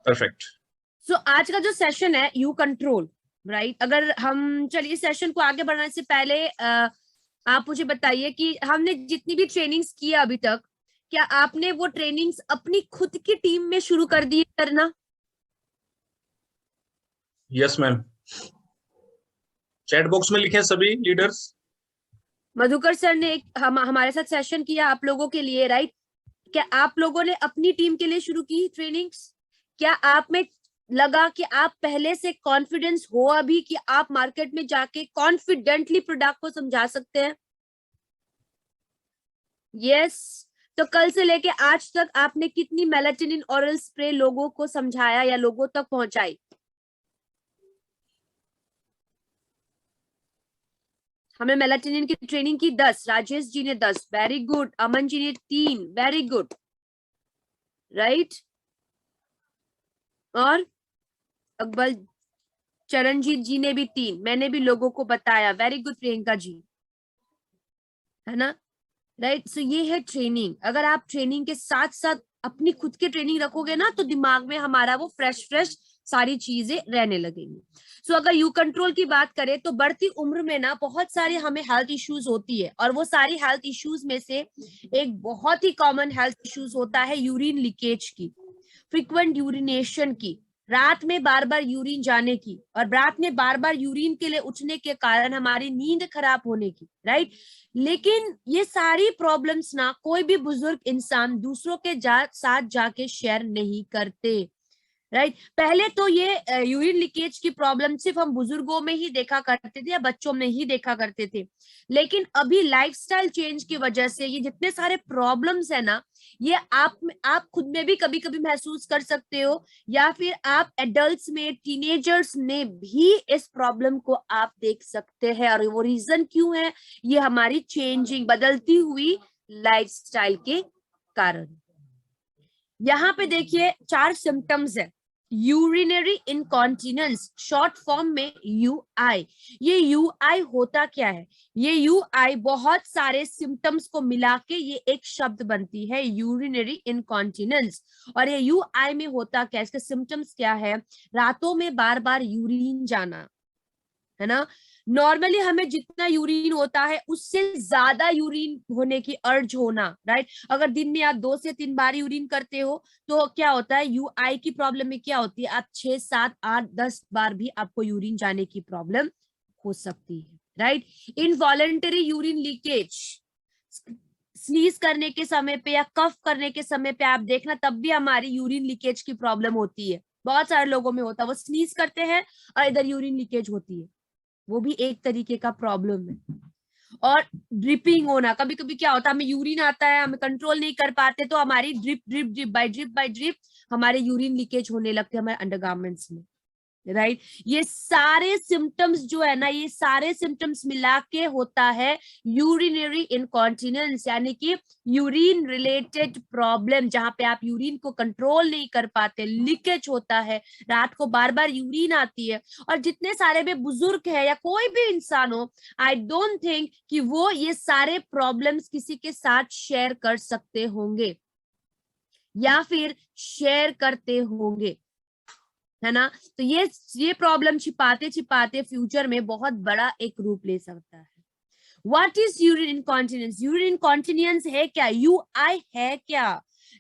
Perfect. सो आज का जो सेशन है यू कंट्रोल, राइट। अगर हम चलिए सेशन को आगे बढ़ाने से पहले आप मुझे बताइए कि हमने जितनी भी ट्रेनिंग्स की है अभी तक, क्या आपने वो ट्रेनिंग्स अपनी खुद की टीम में शुरू कर दी करना? यस मैम, चैट बॉक्स में लिखे सभी लीडर्स। मधुकर सर ने हमारे साथ सेशन किया आप लोगों के लिए, राइट। क्या आप लोगों ने अपनी टीम के लिए शुरू की ट्रेनिंग्स? क्या आप में लगा कि आप पहले से कॉन्फिडेंस हो अभी कि आप मार्केट में जाके कॉन्फिडेंटली प्रोडक्ट को समझा सकते हैं? यस। तो कल से लेके आज तक आपने कितनी मेलाटोनिन ओरल स्प्रे लोगों को समझाया या लोगों तक पहुंचाई? हमें मेलाटोनिन की ट्रेनिंग की 10, राजेश जी ने 10, वेरी गुड। अमन जी ने 3, वेरी गुड, राइट। और अकबर चरणजीत जी ने भी 3, मैंने भी लोगों को बताया, वेरी गुड प्रियंका जी, है ना, राइट। सो ये है ट्रेनिंग। अगर आप ट्रेनिंग के साथ साथ अपनी खुद की ट्रेनिंग रखोगे ना, तो दिमाग में हमारा वो फ्रेश फ्रेश सारी चीजें रहने लगेंगी। सो अगर यू कंट्रोल की बात करें तो बढ़ती उम्र में ना बहुत सारे हमें हेल्थ इश्यूज होती है, और वो सारी हेल्थ इश्यूज में से एक बहुत ही कॉमन हेल्थ इश्यूज होता है यूरिन लीकेज की, फ्रीक्वेंट यूरिनेशन की, रात में बार बार यूरिन जाने की, और रात में बार बार यूरिन के लिए उठने के कारण हमारी नींद खराब होने की, राइट। लेकिन ये सारी प्रॉब्लम्स ना कोई भी बुजुर्ग इंसान दूसरों के साथ जाके शेयर नहीं करते, राइट। पहले तो ये यूरिन लीकेज की प्रॉब्लम सिर्फ हम बुजुर्गों में ही देखा करते थे या बच्चों में ही देखा करते थे, लेकिन अभी लाइफस्टाइल चेंज की वजह से ये जितने सारे प्रॉब्लम्स है ना, ये आप खुद में भी कभी कभी महसूस कर सकते हो, या फिर आप एडल्ट्स में, टीनेजर्स में भी इस प्रॉब्लम को आप देख सकते हैं। और वो रीजन क्यों है? ये हमारी चेंजिंग, बदलती हुई लाइफस्टाइल के कारण। यहाँ पे देखिए 4 सिम्टम्स है। यूरिनरी इनकॉन्टिनेंस, शॉर्ट फॉर्म में यूआई। ये यूआई होता क्या है? ये यूआई बहुत सारे सिम्टम्स को मिला के ये एक शब्द बनती है, यूरिनरी इनकॉन्टिनेंस। और ये यूआई में होता क्या है, इसके सिम्टम्स क्या है? रातों में बार बार यूरिन जाना, है ना। नॉर्मली हमें जितना यूरिन होता है उससे ज्यादा यूरिन होने की अर्ज होना, राइट। अगर दिन में आप 2 से 3 बार यूरिन करते हो तो क्या होता है, यूआई की प्रॉब्लम में क्या होती है, आप 6, 7, 8, 10 बार भी आपको यूरिन जाने की प्रॉब्लम हो सकती है, right. Involuntary urine leakage, sneeze करने के समय पे या कफ करने के समय पे आप देखना तब भी हमारी यूरिन लीकेज की प्रॉब्लम होती है। बहुत सारे लोगों में होता है, वो स्नीज करते हैं और इधर यूरिन लीकेज होती है, वो भी एक तरीके का प्रॉब्लम है। और ड्रिपिंग होना, कभी कभी क्या होता है, हमें यूरिन आता है, हमें कंट्रोल नहीं कर पाते, तो हमारी drip drip drip by drip हमारे यूरिन लीकेज होने लगते हैं हमारे अंडरगारमेंट्स में, राइट। ये सारे सिम्टम्स जो है ना, ये सारे सिम्टम्स मिला के होता है यूरिनरी इनकॉन्टिनेंस, यानी कि यूरिन रिलेटेड प्रॉब्लम, जहां पे आप यूरिन को कंट्रोल नहीं कर पाते, लीकेज होता है, रात को बार बार यूरिन आती है। और जितने सारे भी बुजुर्ग है या कोई भी इंसान हो, आई डोंट थिंक कि वो ये सारे प्रॉब्लम्स किसी के साथ शेयर कर सकते होंगे या फिर शेयर करते होंगे, है ना। तो ये प्रॉब्लम छिपाते छिपाते फ्यूचर में बहुत बड़ा एक रूप ले सकता है। What is urine incontinence? Urine incontinence है क्या? यूआई है क्या?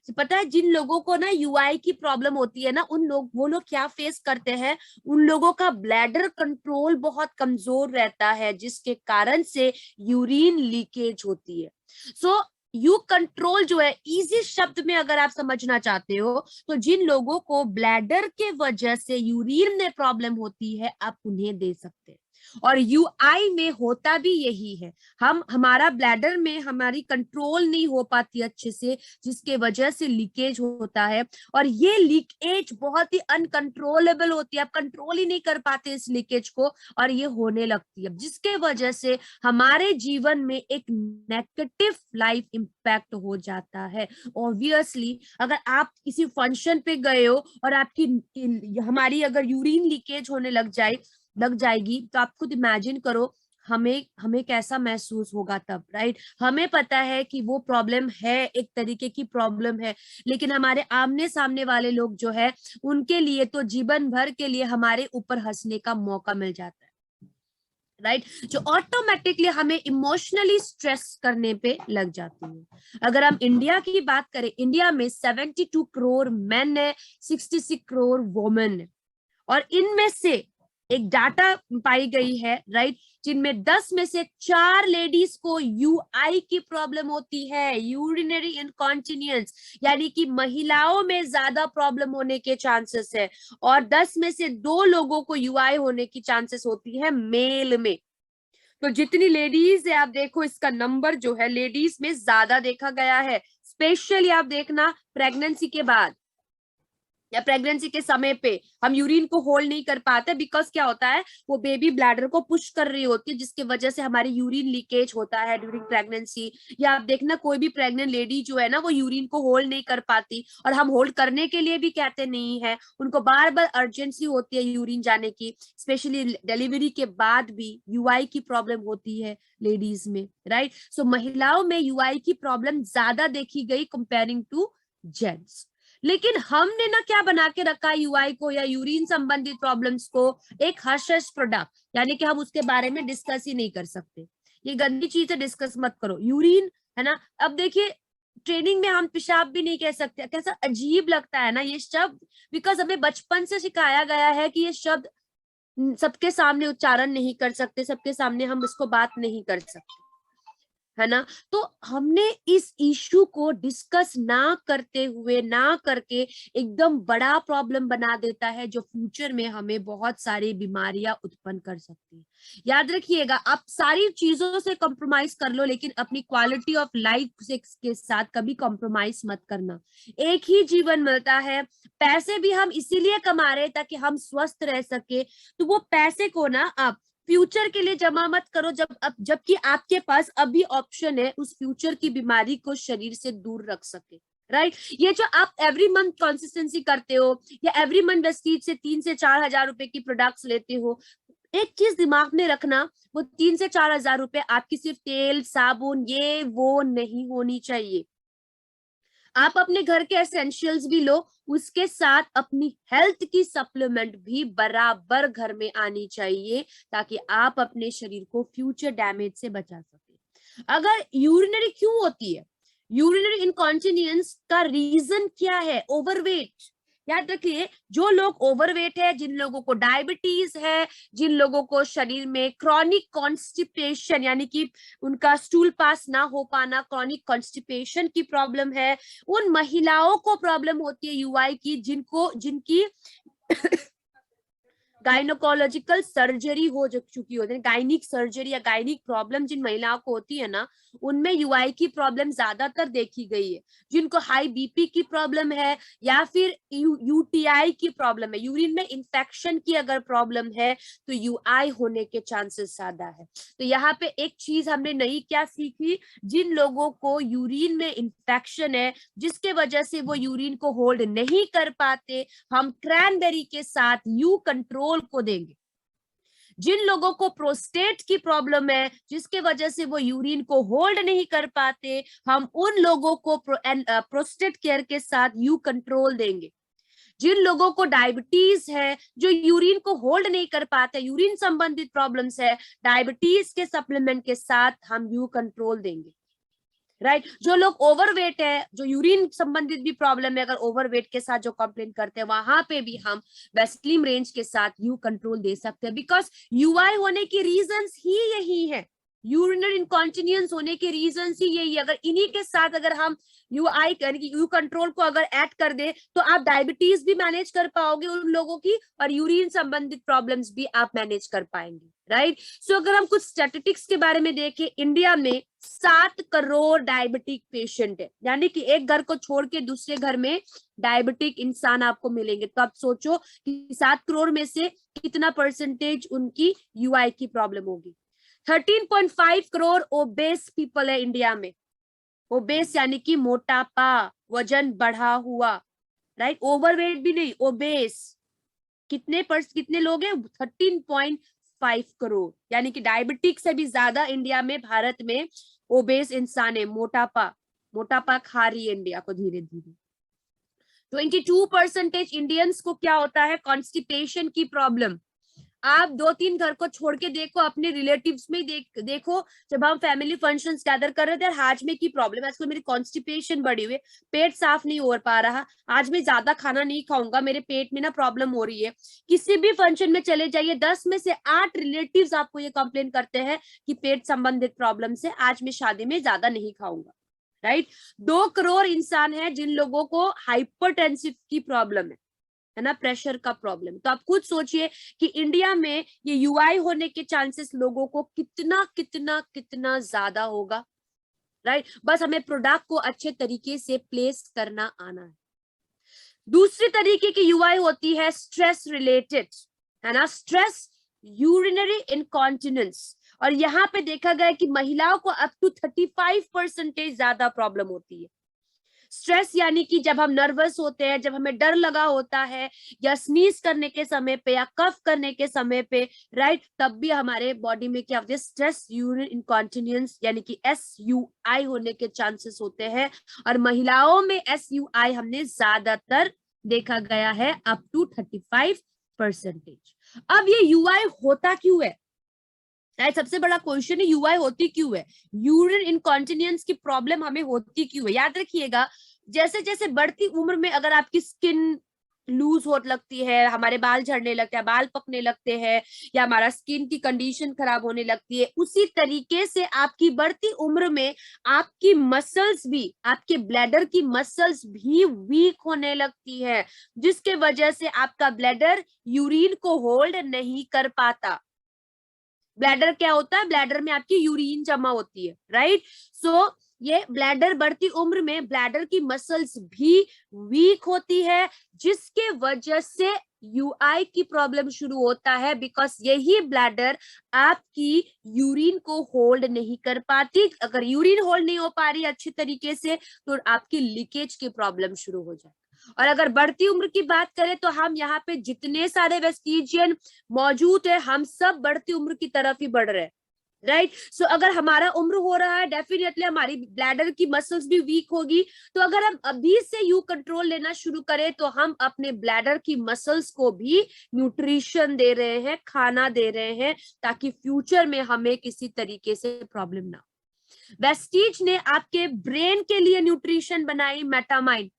तो पता है जिन लोगों को ना यूआई की प्रॉब्लम होती है ना, वो लोग क्या फेस करते हैं, उन लोगों का ब्लैडर कंट्रोल बहुत कमजोर रहता है, जिसके कारण से यूरिन लीकेज होती है। सो यू कंट्रोल जो है, इजी शब्द में अगर आप समझना चाहते हो, तो जिन लोगों को ब्लैडर के वजह से यूरिन में प्रॉब्लम होती है, आप उन्हें दे सकते हैं। और यूआई में होता भी यही है, हमारा ब्लैडर में हमारी कंट्रोल नहीं हो पाती अच्छे से, जिसके वजह से लीकेज होता है। और ये लीकेज बहुत ही अनकंट्रोलेबल होती है, आप कंट्रोल ही नहीं कर पाते इस लीकेज को, और ये होने लगती है, जिसके वजह से हमारे जीवन में एक नेगेटिव लाइफ इंपैक्ट हो जाता है। ऑब्वियसली अगर आप किसी फंक्शन पे गए हो और हमारी अगर यूरिन लीकेज होने लग जाएगी, तो आप खुद इमेजिन करो हमें कैसा महसूस होगा तब, राइट? हमें पता है कि वो प्रॉब्लम है, एक तरीके की प्रॉब्लम है, लेकिन हमारे आमने सामने वाले लोग जो है उनके लिए तो जीवन भर के लिए हमारे ऊपर हंसने का मौका मिल जाता है, राइट? जो ऑटोमेटिकली हमें इमोशनली स्ट्रेस करने पे लग जाती है। अगर हम इंडिया की बात करें, इंडिया में 72 करोड़ मेन है, 66 करोड़ वुमेन है, और इनमें से एक डाटा पाई गई है, राइट, जिनमें 10 में से 4 लेडीज को यूआई की प्रॉब्लम होती है, यूरिनरी इनकॉन्टिनेंस, यानी कि महिलाओं में ज्यादा प्रॉब्लम होने के चांसेस है, और 10 में से 2 लोगों को यूआई होने की चांसेस होती है मेल में। तो जितनी लेडीज है, आप देखो इसका नंबर जो है लेडीज में ज्यादा देखा गया है, स्पेशली आप देखना प्रेगनेंसी के बाद या प्रेगनेंसी के समय पे हम यूरिन को होल्ड नहीं कर पाते, बिकॉज क्या होता है, वो बेबी ब्लैडर को पुश कर रही होती है, जिसकी वजह से हमारी यूरिन लीकेज होता है ड्यूरिंग प्रेगनेंसी। या आप देखना कोई भी प्रेग्नेंट लेडी जो है ना, वो यूरिन को होल्ड नहीं कर पाती, और हम होल्ड करने के लिए भी कहते नहीं है, उनको बार बार अर्जेंसी होती है यूरिन जाने की, स्पेशली डिलीवरी के बाद भी यूआई की प्रॉब्लम होती है लेडीज में, राइट? सो महिलाओं में यूआई की प्रॉब्लम ज्यादा देखी गई कंपेयरिंग टू जेंट्स। लेकिन हमने ना क्या बना के रखा है यूआई को या यूरिन संबंधित प्रॉब्लम्स को एक हश हश प्रोडक्ट, यानी कि हम उसके बारे में डिस्कस ही नहीं कर सकते। ये गंदी चीज है, डिस्कस मत करो यूरिन, है ना? अब देखिए ट्रेनिंग में हम पेशाब भी नहीं कह सकते, कैसा अजीब लगता है ना ये शब्द, बिकॉज हमें बचपन से सिखाया गया है कि ये शब्द सबके सामने उच्चारण नहीं कर सकते, सबके सामने हम इसको बात नहीं कर सकते, है ना? तो हमने इस इशू को डिस्कस ना करते हुए, ना करके एकदम बड़ा प्रॉब्लम बना देता है, जो फ्यूचर में हमें बहुत सारी बीमारियां उत्पन्न कर सकती है। याद रखिएगा, आप सारी चीजों से कॉम्प्रोमाइज कर लो, लेकिन अपनी क्वालिटी ऑफ लाइफ के साथ कभी कॉम्प्रोमाइज मत करना। एक ही जीवन मिलता है, पैसे भी हम इसीलिए कमा रहे हैं ताकि हम स्वस्थ रह सके, तो वो पैसे को ना आप फ्यूचर के लिए जमा मत करो, जबकि आपके पास अभी ऑप्शन है उस फ्यूचर की बीमारी को शरीर से दूर रख सके, राइट? ये जो आप एवरी मंथ कंसिस्टेंसी करते हो या एवरी मंथ वेस्टीज से 3 से 4 हजार रुपए की प्रोडक्ट्स लेते हो, एक चीज दिमाग में रखना, वो 3 से 4 हजार रुपए आपकी सिर्फ तेल साबुन ये वो नहीं होनी चाहिए। आप अपने घर के एसेंशियल्स भी लो, उसके साथ अपनी हेल्थ की सप्लीमेंट भी बराबर घर में आनी चाहिए, ताकि आप अपने शरीर को फ्यूचर डैमेज से बचा सके। अगर यूरिनरी क्यों होती है, यूरिनरी इनकॉन्टिनेंस का रीजन क्या है? ओवरवेट। याद रखिए, जो लोग ओवरवेट है, जिन लोगों को डायबिटीज है, जिन लोगों को शरीर में क्रॉनिक कॉन्स्टिपेशन, यानी कि उनका स्टूल पास ना हो पाना, क्रॉनिक कॉन्स्टिपेशन की प्रॉब्लम है, उन महिलाओं को प्रॉब्लम होती है यूआई की, जिनकी गायनोकोलॉजिकल सर्जरी हो चुकी होती है, गायनिक सर्जरी या गायनिक प्रॉब्लम जिन महिलाओं को होती है ना, उनमें यूआई की प्रॉब्लम ज्यादातर देखी गई है। जिनको हाई बीपी की प्रॉब्लम है या फिर यूटीआई की प्रॉब्लम है, यूरिन में इंफेक्शन की अगर प्रॉब्लम है, तो यूआई होने के चांसेस ज्यादा है। तो यहाँ पे एक चीज हमने नई क्या सीखी, जिन लोगों को यूरिन में इंफेक्शन है, जिसके वजह से वो यूरिन को होल्ड नहीं कर पाते, हम क्रैनबेरी के साथ यू कंट्रोल को देंगे। जिन लोगों को प्रोस्टेट की प्रॉब्लम है, जिसके वजह से वो यूरिन को होल्ड नहीं कर पाते, हम उन लोगों को प्रोस्टेट केयर के साथ यू कंट्रोल देंगे। जिन लोगों को डायबिटीज है, जो यूरिन को होल्ड नहीं कर पाते, यूरिन संबंधित प्रॉब्लम्स है, डायबिटीज के सप्लीमेंट के साथ हम यू कंट्रोल देंगे, राइट? जो लोग ओवरवेट है, जो यूरिन संबंधित भी प्रॉब्लम है, अगर ओवरवेट के साथ जो कंप्लेन करते हैं, वहां पे भी हम वेस्लिम रेंज के साथ यू कंट्रोल दे सकते हैं, बिकॉज यूआई होने की रीजंस ही यही है, यूरिनरी इनकॉन्टिनेंस होने के रीजंस ही यही है। अगर इन्हीं के साथ अगर हम यूआई यानी कि यू कंट्रोल को अगर ऐड कर दे, तो आप डायबिटीज भी मैनेज कर पाओगे उन लोगों की, और यूरिन संबंधित प्रॉब्लम्स भी आप मैनेज कर पाएंगे, राइट? सो अगर हम कुछ स्टैटिस्टिक्स के बारे में देखें, इंडिया में 7 करोड़ डायबिटिक पेशेंट है, यानी कि एक घर को छोड़ के दूसरे घर में डायबिटिक इंसान आपको मिलेंगे। तो आप सोचो कि 7 करोड़ में से कितना परसेंटेज उनकी यूआई की प्रॉब्लम होगी। 13.5 करोड़ ओबेस पीपल है इंडिया में। ओबेस यानी कि मोटापा, वजन बढ़ा हुआ, राइट? ओवरवेट भी नहीं, ओबेस। कितने लोग हैं? 5 करोड़, यानी कि डायबिटिक से भी ज्यादा इंडिया में, भारत में ओबेस इंसान है, मोटापा खा रही है इंडिया को धीरे धीरे। 22% इंडियंस को क्या होता है, कॉन्स्टिपेशन की प्रॉब्लम। आप 2-3 घर को छोड़ के देखो, अपने रिलेटिव्स में देखो, जब हम फैमिली फंक्शंस गैदर कर रहे थे, हाजमे की प्रॉब्लम, आजकल मेरी कॉन्स्टिपेशन बढ़ी हुई है, पेट साफ नहीं हो पा रहा, आज मैं ज्यादा खाना नहीं खाऊंगा, मेरे पेट में ना प्रॉब्लम हो रही है। किसी भी फंक्शन में चले जाइए, 10 में से 8 रिलेटिव्स आपको ये कंप्लेन करते हैं कि पेट संबंधित प्रॉब्लम से आज मैं शादी में ज्यादा नहीं खाऊंगा, राइट। 2 करोड़ इंसान है जिन लोगों को हाइपरटेंसिव की प्रॉब्लम है ना, प्रेशर का प्रॉब्लम। तो आप खुद सोचिए कि इंडिया में ये यूआई होने के चांसेस लोगों को कितना कितना कितना ज्यादा होगा, राइट। बस हमें प्रोडक्ट को अच्छे तरीके से प्लेस करना आना है। दूसरी तरीके की यूआई होती है स्ट्रेस रिलेटेड, है ना, स्ट्रेस यूरिनरी इनकॉन्टिनेंस। और यहाँ पे देखा गया कि महिलाओं को अप टू 35% ज्यादा प्रॉब्लम होती है। स्ट्रेस यानी कि जब हम नर्वस होते हैं, जब हमें डर लगा होता है, या स्नीज करने के समय पे, या कफ करने के समय पे, राइट, तब भी हमारे बॉडी में क्या होता है, स्ट्रेस यूरिन इनकॉन्टिनेंस यानी कि SUI होने के चांसेस होते हैं। और महिलाओं में SUI हमने ज्यादातर देखा गया है अप टू 35%। अब ये यूआई होता क्यों है, राइट, सबसे बड़ा क्वेश्चन है यूआई होती क्यों है, यूरिन इनकॉन्टिनेंस की प्रॉब्लम हमें होती क्यों है। याद रखिएगा, जैसे जैसे बढ़ती उम्र में अगर आपकी स्किन लूज होने लगती है, हमारे बाल झड़ने लगते हैं, बाल पकने लगते हैं, या हमारा स्किन की कंडीशन खराब होने लगती है, उसी तरीके से आपकी बढ़ती उम्र में आपकी मसल्स भी, आपके ब्लैडर की मसल्स भी वीक होने लगती है, जिसके वजह से आपका ब्लैडर यूरिन को होल्ड नहीं कर पाता। ब्लैडर क्या होता है, ब्लैडर में आपकी यूरिन जमा होती है, राइट। सो ये ब्लैडर बढ़ती उम्र में ब्लैडर की मसल्स भी वीक होती है, जिसके वजह से यूआई की प्रॉब्लम शुरू होता है, बिकॉज यही ब्लैडर आपकी यूरिन को होल्ड नहीं कर पाती। अगर यूरिन होल्ड नहीं हो पा रही अच्छी तरीके से, तो आपकी लीकेज की प्रॉब्लम शुरू हो जाए। और अगर बढ़ती उम्र की बात करें तो हम यहाँ पे जितने सारे वेस्टिजियन मौजूद है, हम सब बढ़ती उम्र की तरफ ही बढ़ रहे हैं, राइट। सो अगर हमारा उम्र हो रहा है, डेफिनेटली हमारी ब्लैडर की मसल्स भी वीक होगी। तो अगर हम अभी से यू कंट्रोल लेना शुरू करें, तो हम अपने ब्लैडर की मसल्स को भी न्यूट्रिशन दे रहे हैं, खाना दे रहे हैं, ताकि फ्यूचर में हमें किसी तरीके से प्रॉब्लम ना हो। वेस्टीज ने आपके ब्रेन के लिए न्यूट्रिशन बनाई, मेटामाइन,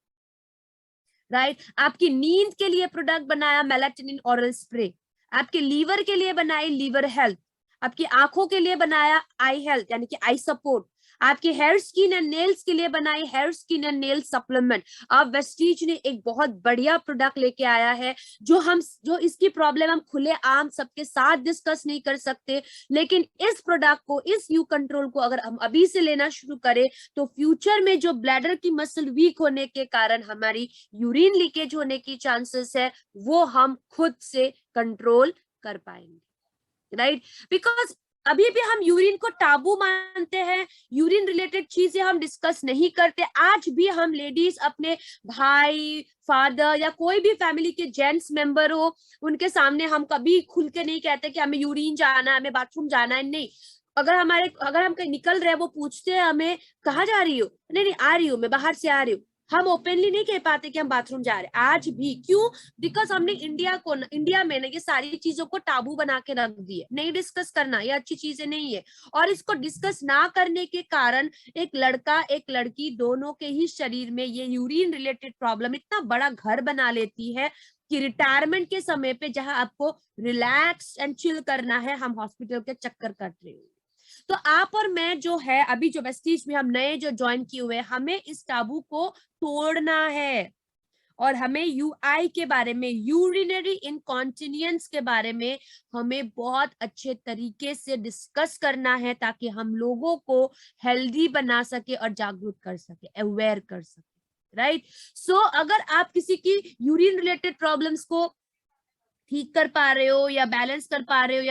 राइट। आपकी नींद के लिए प्रोडक्ट बनाया, मेलाटोनिन ऑरल स्प्रे। आपके लीवर के लिए बनाई लीवर हेल्थ। आपकी आंखों के लिए बनाया आई हेल्थ यानी कि आई सपोर्ट। आपके हेयर स्किन एंड नेल्स के लिए बनाई hair skin and nail supplement. अब वेस्टीज ने एक बहुत बढ़िया प्रोडक्ट लेके आया है, जो इसकी प्रॉब्लम हम खुले आम सबके साथ डिस्कस नहीं कर सकते, लेकिन इस प्रोडक्ट को, इस यू कंट्रोल को अगर हम अभी से लेना शुरू करें, तो फ्यूचर में जो ब्लैडर की मसल वीक होने के कारण हमारी यूरिन लीकेज होने की चांसेस है, वो हम खुद से कंट्रोल कर पाएंगे, राइट। बिकॉज अभी भी हम यूरिन को टाबू मानते हैं, यूरिन रिलेटेड चीजें हम डिस्कस नहीं करते। आज भी हम लेडीज अपने भाई, फादर या कोई भी फैमिली के जेंट्स मेंबर हो, उनके सामने हम कभी खुल के नहीं कहते कि हमें यूरिन जाना है, हमें बाथरूम जाना है। नहीं, अगर हम कहीं निकल रहे हैं, वो पूछते हैं हमें कहाँ जा रही हो, नहीं आ रही हूँ, मैं बाहर से आ रही हूँ। हम ओपनली नहीं कह पाते कि हम बाथरूम जा रहे हैं आज भी। क्यों? बिकॉज हमने इंडिया में ना ये सारी चीजों को टाबू बना के रख दिए, नहीं डिस्कस करना, ये अच्छी चीजें नहीं है। और इसको डिस्कस ना करने के कारण एक लड़का एक लड़की दोनों के ही शरीर में ये यूरिन रिलेटेड प्रॉब्लम इतना बड़ा घर बना लेती है कि रिटायरमेंट के समय पे जहां आपको रिलैक्स एंड चिल करना है, हम हॉस्पिटल के चक्कर काट रहे हैं। तो आप और मैं जो है, अभी जो वेस्टीज में हम नए जो ज्वाइन किए हुए, हमें इस टाबू को तोड़ना है और हमें यूआई के बारे में, यूरिनरी इनकॉन्टिनेंस के बारे में हमें बहुत अच्छे तरीके से डिस्कस करना है, ताकि हम लोगों को हेल्दी बना सके और जागरूक कर सके, अवेयर कर सके, राइट। सो अगर आप किसी की यूरिन रिलेटेड प्रॉब्लम्स को ठीक कर पा रहे हो, या बैलेंस कर पा रहे हो,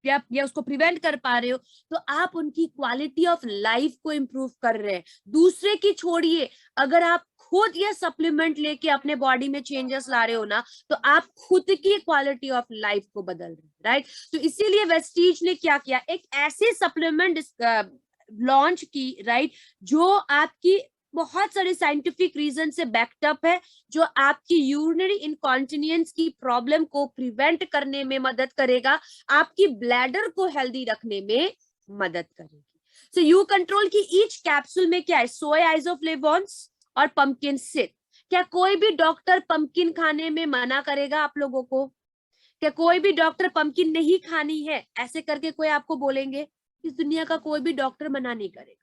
या उसको प्रिवेंट कर पा रहे हो, तो आप उनकी क्वालिटी ऑफ लाइफ को इम्प्रूव कर रहे हैं। दूसरे की छोड़िए, अगर आप खुद ये सप्लीमेंट लेके अपने बॉडी में चेंजेस ला रहे हो ना, तो आप खुद की क्वालिटी ऑफ लाइफ को बदल रहे हो, राइट। तो इसीलिए वेस्टीज ने क्या किया, एक ऐसी सप्लीमेंट लॉन्च की, राइट, जो आपकी बहुत सारे साइंटिफिक रीजन से बैकअप है, जो आपकी यूरिनरी इनकॉन्टिनेंस की प्रॉब्लम को प्रिवेंट करने में मदद करेगा, आपकी ब्लैडर को हेल्दी रखने में मदद करेगी। सो यू कंट्रोल की ईच कैप्सूल में क्या है, सोय आइसोफ्लेवोन्स और पंपकिन सीड। क्या कोई भी डॉक्टर पंपकिन खाने में मना करेगा आप लोगों को? क्या कोई भी डॉक्टर पंपकिन नहीं खानी है ऐसे करके कोई आपको बोलेंगे? इस दुनिया का कोई भी डॉक्टर मना नहीं करेगा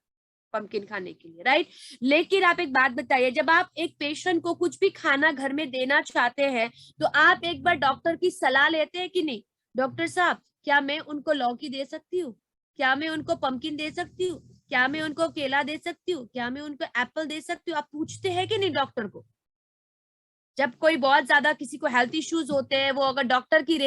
पंपकिन खाने के लिए, राइट। लेकिन आप एक बात बताइए, जब आप एक पेशेंट को कुछ भी खाना घर में देना चाहते हैं तो आप एक बार डॉक्टर की सलाह लेते हैं कि नहीं? डॉक्टर साहब, क्या मैं उनको लौकी दे सकती हूँ? क्या मैं उनको पंपकिन दे सकती हूँ? क्या मैं उनको केला दे सकती हूँ? क्या मैं उनको एप्पल दे सकती हूँ? आप पूछते हैं कि नहीं डॉक्टर को? जब कोई बहुत ज्यादा किसी को हेल्थ इश्यूज होते हैं, वो अगर डॉक्टर की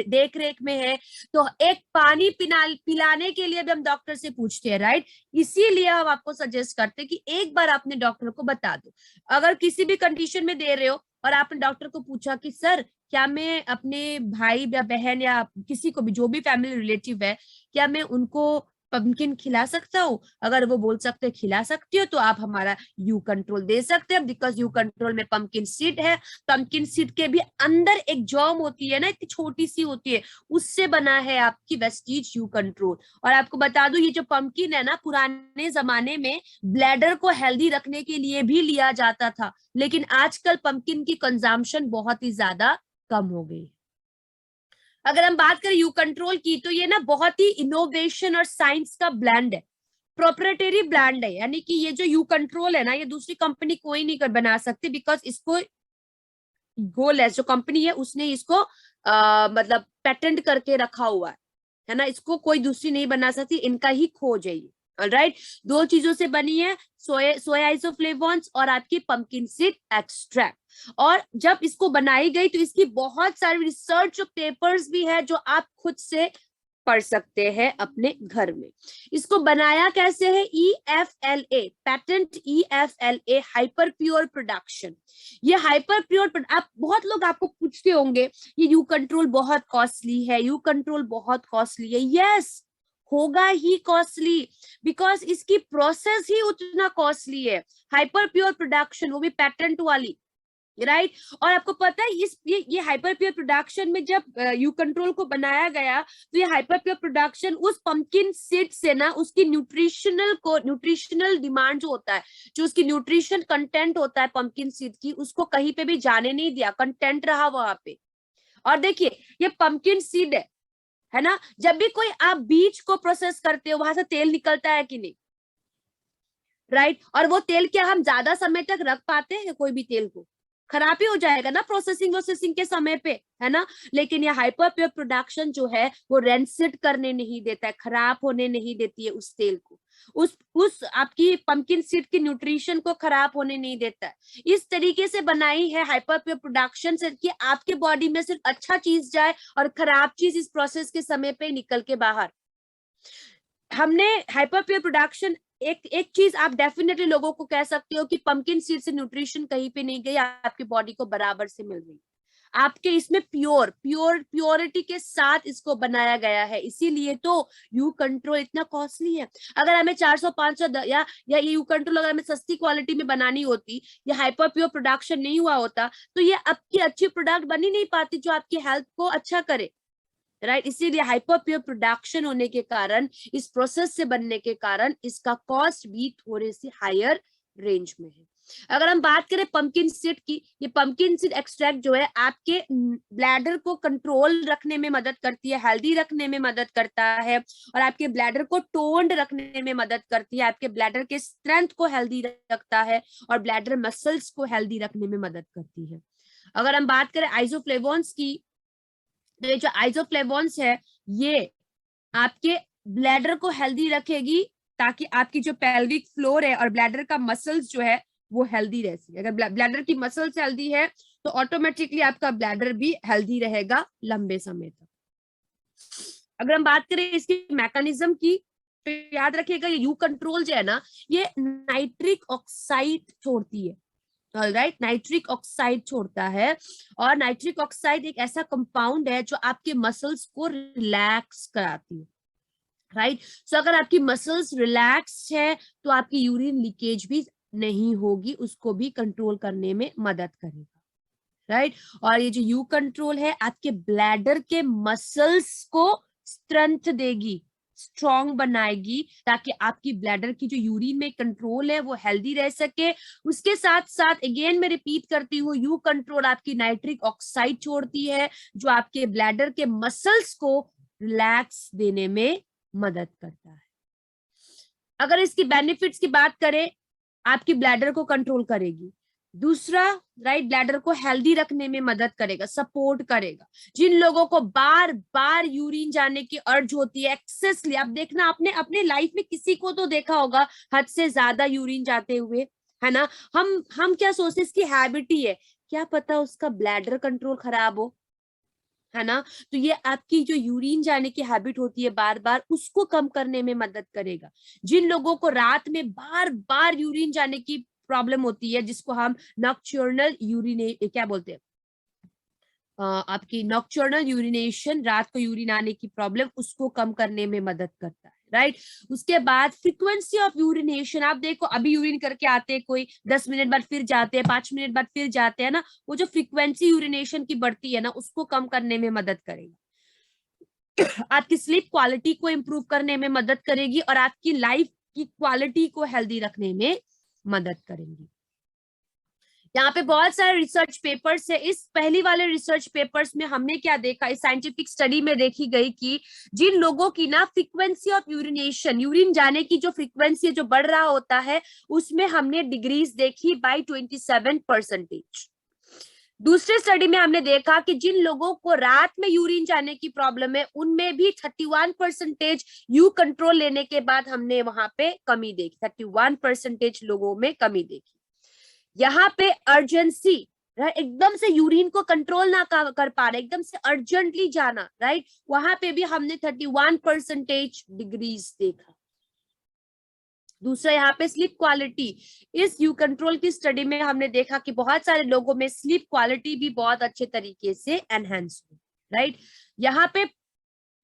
देख रेख में है, तो एक पानी पिलाने के लिए भी हम डॉक्टर से पूछते हैं, राइट। इसीलिए हम आपको सजेस्ट करते हैं कि एक बार अपने डॉक्टर को बता दो। अगर किसी भी कंडीशन में दे रहे हो और आपने डॉक्टर को पूछा कि सर, क्या मैं अपने भाई या बहन या किसी को भी, जो भी फैमिली रिलेटिव है, क्या मैं उनको पंपकिन खिला सकता हूँ? अगर वो बोल सकते खिला सकती हो, तो आप हमारा यू कंट्रोल दे सकते हैं, बिकॉज यू कंट्रोल में पंपकिन सीड है। पंपकिन सीड के भी अंदर एक जॉम होती है ना, इतनी छोटी सी होती है, उससे बना है आपकी वेस्टीज यू कंट्रोल। और आपको बता दूं, ये जो पंपकिन है ना, पुराने जमाने में ब्लैडर को हेल्दी रखने के लिए भी लिया जाता था, लेकिन आजकल पंपकिन की कंजम्पशन बहुत ही ज्यादा कम हो गई। अगर हम बात करें यू कंट्रोल की, तो ये ना बहुत ही इनोवेशन और साइंस का ब्लेंड है, प्रोप्राइटरी ब्रांड है। यानी कि ये जो यू कंट्रोल है ना, ये दूसरी कंपनी कोई नहीं कर बना सकती, बिकॉज इसको गोलेस जो कंपनी है उसने इसको मतलब पेटेंट करके रखा हुआ है ना, इसको कोई दूसरी नहीं बना सकती, इनका ही खोज है ये, ऑलराइट। दो चीजों से बनी है, सोय आइसोफ्लेवोन्स और आपकी पंपकिन सीड एक्सट्रैक्ट। और जब इसको बनाई गई तो इसकी बहुत सारी रिसर्च पेपर्स भी है, जो आप खुद से पढ़ सकते हैं अपने घर में। इसको बनाया कैसे है? EFLA patent, EFLA hyper pure production. ये हाइपर प्योर, आप बहुत लोग आपको पूछते होंगे ये यू कंट्रोल बहुत कॉस्टली है, यू कंट्रोल बहुत कॉस्टली है। यस, होगा ही कॉस्टली, बिकॉज इसकी प्रोसेस ही उतना कॉस्टली है। हाइपर प्योर प्रोडक्शन, वो भी पैटेंट वाली, राइट। और आपको पता है ये हाइपर प्योर प्रोडक्शन में जब यू कंट्रोल को बनाया गया, तो ये हाइपर प्योर प्रोडक्शन उस पंपकिन सीड से ना, उसकी न्यूट्रिशनल डिमांड जो होता है, जो उसकी न्यूट्रिशन कंटेंट होता है पंपकिन सीड की, उसको कहीं पे भी जाने नहीं दिया, कंटेंट रहा वहां पे। और देखिए, ये पंपकिन सीड है ना, जब भी कोई आप बीज को प्रोसेस करते हो, वहां से तेल निकलता है कि नहीं, राइट। और वो तेल क्या हम ज्यादा समय तक रख पाते हैं? कोई भी तेल को खराब ही हो जाएगा ना प्रोसेसिंग के समय पे, है ना। लेकिन ये हाइपर प्योर प्रोडक्शन जो है, वो रेंसिड करने नहीं देता है, खराब होने नहीं देती है उस तेल को, उस आपकी पंपकिन सीड की न्यूट्रिशन को खराब होने नहीं देता है। इस तरीके से बनाई है हाइपर प्योर प्रोडक्शन से कि आपके बॉडी में सिर्फ अच्छा चीज जाए और खराब चीज इस प्रोसेस के समय पे निकल के बाहर। हमने हाइपर प्योर प्रोडक्शन, एक चीज आप डेफिनेटली लोगों को कह सकते हो कि पंपकिन सीड से न्यूट्रिशन कहीं पे नहीं गई, आपकी बॉडी को बराबर से मिल रही, आपके इसमें प्योरिटी के साथ इसको बनाया गया है, इसीलिए तो यू कंट्रोल इतना कॉस्टली है। अगर हमें 400-500 या ये यू कंट्रोल अगर हमें सस्ती क्वालिटी में बनानी होती, ये हाइपर प्योर प्रोडक्शन नहीं हुआ होता, तो ये आपकी अच्छी प्रोडक्ट बनी नहीं पाती जो आपकी हेल्थ को अच्छा करे, राइट। इसीलिए हाइपर प्योर प्रोडक्शन होने के कारण, इस प्रोसेस से बनने के कारण, इसका कॉस्ट भी थोड़े से हायर रेंज में है। अगर हम बात करें पंपकिन सीड की, ये पंपकिन सीड एक्सट्रैक्ट जो है आपके ब्लैडर को कंट्रोल रखने में मदद करती है, हेल्दी रखने में मदद करता है, और आपके ब्लैडर को टोन्ड रखने में मदद करती है, आपके ब्लैडर के स्ट्रेंथ को हेल्दी रखता है, और ब्लैडर मसल्स को हेल्दी रखने में मदद करती है। अगर हम बात करें आइसोफ्लेवोन्स की, तो ये जो आइसोफ्लेवोन्स है, ये आपके ब्लैडर को हेल्दी रखेगी, ताकि आपकी जो पेल्विक फ्लोर है और ब्लैडर का मसल्स जो है वो हेल्दी रह सके। अगर ब्लैडर की मसल्स हेल्दी है, तो ऑटोमेटिकली आपका ब्लैडर भी हेल्दी रहेगा लंबे समय तक। अगर हम बात करें इसकी मैकेनिज्म की, तो याद रखिएगा, ये यू कंट्रोल जो है ना, ये नाइट्रिक ऑक्साइड छोड़ती है, ऑलराइट, नाइट्रिक ऑक्साइड छोड़ता है, और नाइट्रिक ऑक्साइड एक ऐसा कंपाउंड है जो आपके मसल्स को रिलैक्स कराती है, राइट। सो अगर आपकी मसल्स रिलैक्स है तो आपकी यूरिन लीकेज भी नहीं होगी, उसको भी कंट्रोल करने में मदद करेगा, राइट। और ये जो यू कंट्रोल है आपके ब्लैडर के मसल्स को स्ट्रेंथ देगी, स्ट्रॉन्ग बनाएगी, ताकि आपकी ब्लैडर की जो यूरिन में कंट्रोल है वो हेल्दी रह सके। उसके साथ साथ अगेन मैं रिपीट करती हूँ, यू कंट्रोल आपकी नाइट्रिक ऑक्साइड छोड़ती है जो आपके ब्लैडर के मसल्स को रिलैक्स देने में मदद करता है। अगर इसकी बेनिफिट्स की बात करें, आपकी ब्लैडर को कंट्रोल करेगी। दूसरा, राइट, ब्लैडर को हेल्दी रखने में मदद करेगा, सपोर्ट करेगा। जिन लोगों को बार बार यूरिन जाने की अर्ज होती है एक्सेसली, आप देखना आपने अपने लाइफ में किसी को तो देखा होगा हद से ज्यादा यूरिन जाते हुए, है ना। हम क्या सोचते हैं, इसकी हैबिट ही है, क्या पता उसका ब्लैडर कंट्रोल खराब हो, है ना। तो ये आपकी जो यूरिन जाने की हैबिट होती है बार बार, उसको कम करने में मदद करेगा। जिन लोगों को रात में बार बार यूरिन जाने की प्रॉब्लम होती है, जिसको हम नॉक्टर्नल यूरिने क्या बोलते हैं, आपकी नॉक्टर्नल यूरिनेशन, रात को यूरिन आने की प्रॉब्लम, उसको कम करने में मदद करता है, राइट। उसके बाद फ्रीक्वेंसी ऑफ यूरिनेशन, आप देखो अभी यूरिन करके आते हैं कोई, 10 मिनट बाद फिर जाते हैं, 5 मिनट बाद फिर जाते हैं ना, वो जो फ्रीक्वेंसी यूरिनेशन की बढ़ती है ना, उसको कम करने में मदद करेगी। आपकी स्लीप क्वालिटी को इंप्रूव करने में मदद करेगी, और आपकी लाइफ की क्वालिटी को हेल्दी रखने में मदद करेंगी। यहाँ पे बहुत सारे रिसर्च पेपर्स है। इस पहली वाले रिसर्च पेपर्स में हमने क्या देखा, इस साइंटिफिक स्टडी में देखी गई कि जिन लोगों की ना फ्रीक्वेंसी ऑफ यूरिनेशन, यूरिन जाने की जो फ्रीक्वेंसी जो बढ़ रहा होता है, उसमें हमने डिग्रीज देखी बाय 27%। दूसरे स्टडी में हमने देखा कि जिन लोगों को रात में यूरिन जाने की प्रॉब्लम है, उनमें भी 31% यू कंट्रोल लेने के बाद हमने वहां पे कमी देखी, 31% लोगों में कमी देखी। यहाँ पे अर्जेंसी, एकदम से यूरिन को कंट्रोल ना कर पा रहे, एकदम से अर्जेंटली जाना, राइट, वहां पे भी हमने 31% डिग्रीज देखा। दूसरा, यहाँ पे स्लीप क्वालिटी, इस यू कंट्रोल की स्टडी में हमने देखा कि बहुत सारे लोगों में स्लीप क्वालिटी भी बहुत अच्छे तरीके से एनहेंस हुई, राइट। यहाँ पे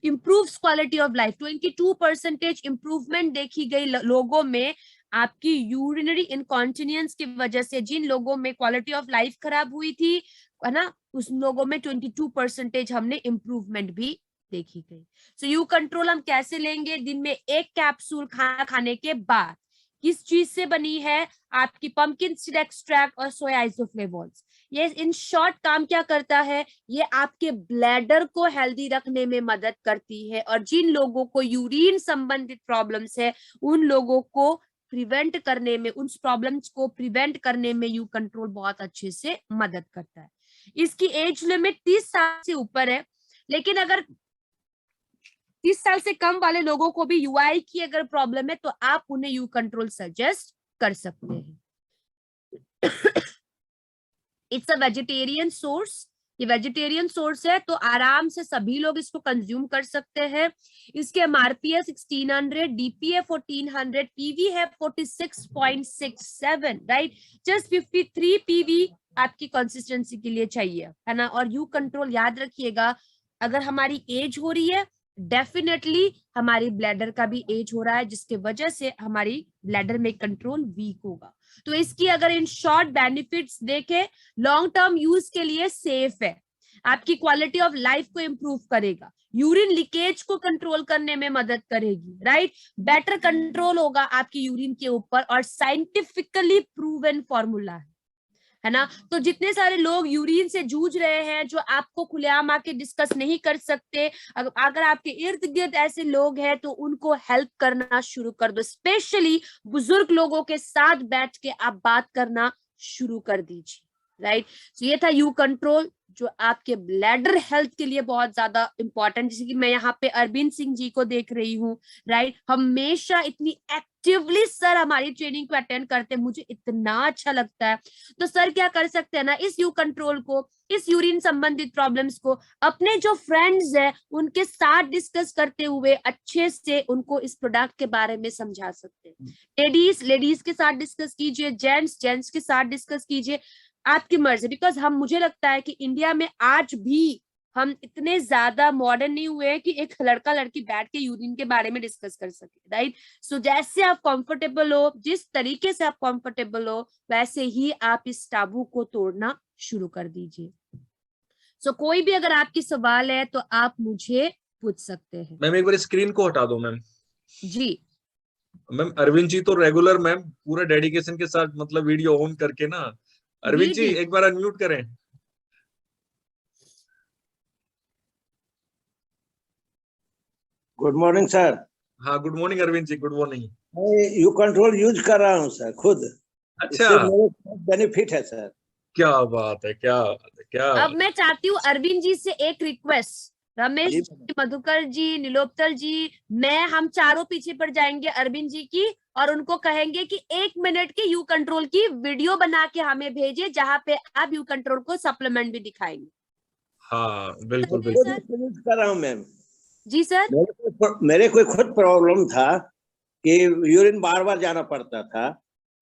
improves quality of life, 22% improvement देखी गई लोगों में आपकी यूरिनरी इनकॉन्टिनेंस की वजह से। जिन लोगों में क्वालिटी ऑफ लाइफ खराब हुई थी, है ना, उस लोगों में 22% हमने इम्प्रूवमेंट भी देखी गई। सो यू कंट्रोल हम कैसे लेंगे, दिन में 1 कैप्सूल खाना खाने के बाद। किस चीज से बनी है, आपकी पंपकिन सीड एक्सट्रैक्ट और सोया आइसोफ्लेवोन्स। ये इन शॉर्ट काम क्या करता है, ये आपके ब्लैडर को हेल्दी रखने में मदद करती है, और जिन लोगों को यूरिन संबंधित प्रॉब्लम्स है, उन लोगों को प्रिवेंट करने में, उन प्रॉब्लम्स को प्रिवेंट करने में यू कंट्रोल बहुत अच्छे से मदद करता है। इसकी एज लिमिट 30 साल से ऊपर है, लेकिन अगर 30 साल से कम वाले लोगों को भी यूआई की अगर प्रॉब्लम है, तो आप उन्हें यू कंट्रोल सजेस्ट कर सकते हैं। इट्स अ वेजिटेरियन सोर्स, ये वेजिटेरियन सोर्स है, तो आराम से सभी लोग इसको कंज्यूम कर सकते हैं। इसके एमआरपी है 1600, डीपी है 1400, पीवी है 46.67, राइट। जस्ट 53 पीवी आपकी कंसिस्टेंसी के लिए चाहिए, है ना। और यू कंट्रोल याद रखिएगा, अगर हमारी एज हो रही है, डेफिनेटली हमारी ब्लैडर का भी एज हो रहा है, जिसके वजह से हमारी ब्लैडर में कंट्रोल वीक होगा। तो इसकी अगर इन शॉर्ट बेनिफिट्स देखें, लॉन्ग टर्म यूज के लिए सेफ है, आपकी क्वालिटी ऑफ लाइफ को इंप्रूव करेगा, यूरिन लीकेज को कंट्रोल करने में मदद करेगी, राइट, बेटर कंट्रोल होगा आपकी यूरिन के ऊपर, और साइंटिफिकली प्रूवन फॉर्मूला है ना। तो जितने सारे लोग यूरिन से जूझ रहे हैं, जो आपको खुलेआम आके डिस्कस नहीं कर सकते, अगर आपके इर्द गिर्द ऐसे लोग हैं, तो उनको हेल्प करना शुरू कर दो। स्पेशली बुजुर्ग लोगों के साथ बैठ के आप बात करना शुरू कर दीजिए, राइट। सो ये था यू कंट्रोल, जो आपके ब्लैडर हेल्थ के लिए बहुत ज्यादा इंपॉर्टेंट। जैसे कि मैं यहाँ पे अरविंद सिंह जी को देख रही हूँ, राइट, हमेशा इतनी एक्टिवली सर हमारी ट्रेनिंग को अटेंड करते हैं, मुझे इतना अच्छा लगता है। तो सर क्या कर सकते हैं ना, इस यू कंट्रोल को, इस यूरिन संबंधित प्रॉब्लम्स को अपने जो फ्रेंड्स हैं उनके साथ डिस्कस करते हुए अच्छे से उनको इस प्रोडक्ट के बारे में समझा सकते हैं। लेडीज के साथ डिस्कस कीजिए, जेंट्स के साथ डिस्कस कीजिए, आपकी मर्जी। बिकॉज मुझे लगता है कि इंडिया में आज भी हम इतने ज्यादा मॉडर्न नहीं हुए हैं कि एक लड़का लड़की बैठ के यूरिन के बारे में डिस्कस कर सके, राइट। सो जैसे आप कंफर्टेबल हो, जिस तरीके से आप कंफर्टेबल हो, वैसे ही आप इस टाबू को तोड़ना शुरू कर दीजिए। सो कोई भी अगर आपकी सवाल है तो आप मुझे पूछ सकते हैं। मैम एक बार स्क्रीन को हटा दो मैम। जी मैम अरविंद जी तो रेगुलर मैम पूरा डेडिकेशन के साथ मतलब वीडियो ऑन करके ना, अरविंद जी एक बार अनम्यूट करें। Good morning sir. हाँ good morning Arvind ji, good morning. मैं यू कंट्रोल यूज कर रहा हूँ सर खुद। अच्छा, इससे मेरे बेनिफिट है सर। क्या बात है, क्या बात है, क्या अब बात मैं चाहती हूँ अरविंद जी से एक रिक्वेस्ट, रमेश जी जी, मधुकर जी, नीलोत्पल जी, हम चारों पीछे पड़ जाएंगे अरविंद जी की, और उनको कहेंगे कि 1 मिनट की यू कंट्रोल की वीडियो बना के हमें भेजिए, जहां पे आप यू कंट्रोल को सप्लीमेंट भी दिखाएंगे। हाँ बिल्कुल खुद बिल्कुल। सर यूज कर रहा हूँ मैम। जी सर। मेरे कोई खुद प्रॉब्लम था कि यूरिन बार बार जाना पड़ता था।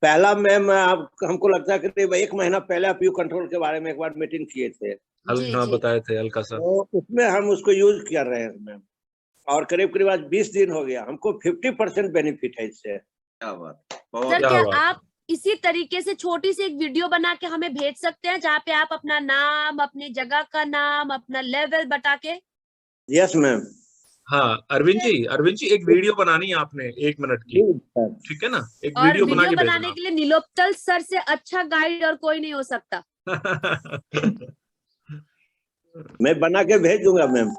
पहला मैम आप हमको लगता है करीब 1 महीना पहले आप यू कंट्रोल के बारे में एक बार मीटिंग किए थे, जी हाँ जी बताए थे हल्का सा। तो उसमें हम उसको यूज कर रहे हैं मैम, और करीब करीब आज 20 दिन हो गया, हमको 50% बेनिफिट है इससे। क्या बात, बहुत सर, क्या क्या बात है। आप इसी तरीके से छोटी सी एक वीडियो बना के हमें भेज सकते हैं, जहाँ पे आप अपना नाम, अपनी जगह का नाम, अपना लेवल बता के। Yes ma'am. हाँ अरविंद जी एक वीडियो बनानी है आपने 1 मिनट की, ठीक है ना, एक और वीडियो बना वीडियो के बनाने भेजना। के लिए नीलोत्पल सर से अच्छा गाइड और कोई नहीं हो सकता। मैं बना के भेज दूंगा मैम।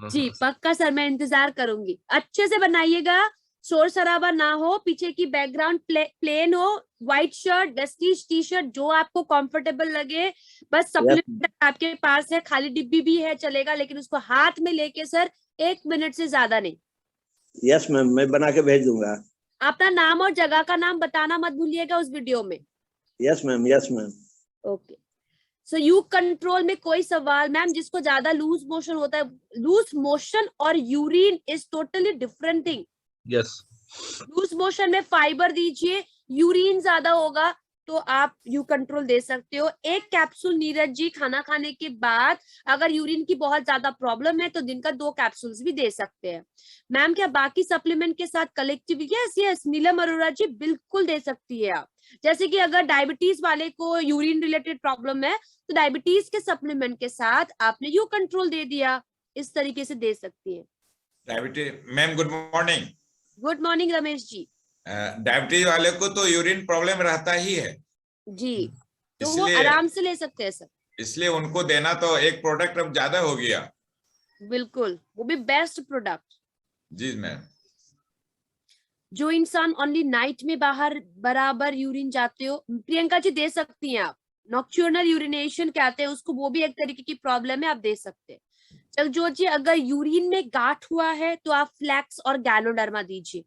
जी पक्का सर, मैं इंतजार करूंगी। अच्छे से बनाइएगा, शोर शराबा ना हो, पीछे की बैकग्राउंड प्लेन हो, white shirt, Vestige T shirt, जो आपको कंफर्टेबल लगे। बस सप्लीमेंट आपके पास है, खाली डिब्बी भी है चलेगा, लेकिन उसको हाथ में लेके सर 1 मिनट से ज्यादा नहीं। यस मैम, मैं बना के भेज दूंगा। अपना नाम और जगह का नाम बताना मत भूलिएगा उस वीडियो में। Yes ma'am, yes ma'am. Okay. So you control में कोई सवाल? मैम जिसको ज्यादा लूज मोशन होता है, लूज मोशन और urine is totally different thing. Yes loose motion में फाइबर दीजिए, यूरिन ज्यादा होगा तो आप यू कंट्रोल दे सकते हो। एक कैप्सूल नीरज जी खाना खाने के बाद, अगर यूरिन की बहुत ज्यादा प्रॉब्लम है तो दिन का 2 कैप्सूल्स भी दे सकते हैं। मैम क्या बाकी सप्लीमेंट के साथ कलेक्टिव? यस यस नीलम अरोड़ा जी, बिल्कुल दे सकती है आप। जैसे कि अगर डायबिटीज वाले को यूरिन रिलेटेड प्रॉब्लम है तो डायबिटीज के सप्लीमेंट के साथ आपने यू कंट्रोल दे दिया, इस तरीके से दे सकती है। Diabetes ma'am good morning. Good morning Ramesh ji. Diabetes वाले को तो यूरिन प्रॉब्लम रहता ही है जी, तो वो इसलिए आराम से ले सकते हैं सर। इसलिए उनको देना तो एक प्रोडक्ट अब ज्यादा हो गया। बिल्कुल, वो भी बेस्ट प्रोडक्ट। जी मैम। जो इंसान ओनली नाइट में बाहर बराबर यूरिन जाते हो, प्रियंका जी दे सकती हैं आप। नॉक्टर्नल यूरिनेशन कहते हैं उसको, वो भी एक तरीके की प्रॉब्लम है, आप दे सकते हैं। जगजोत जी, अगर यूरिन में गांठ हुआ है तो आप फ्लैक्स और गैनोडर्मा दीजिए।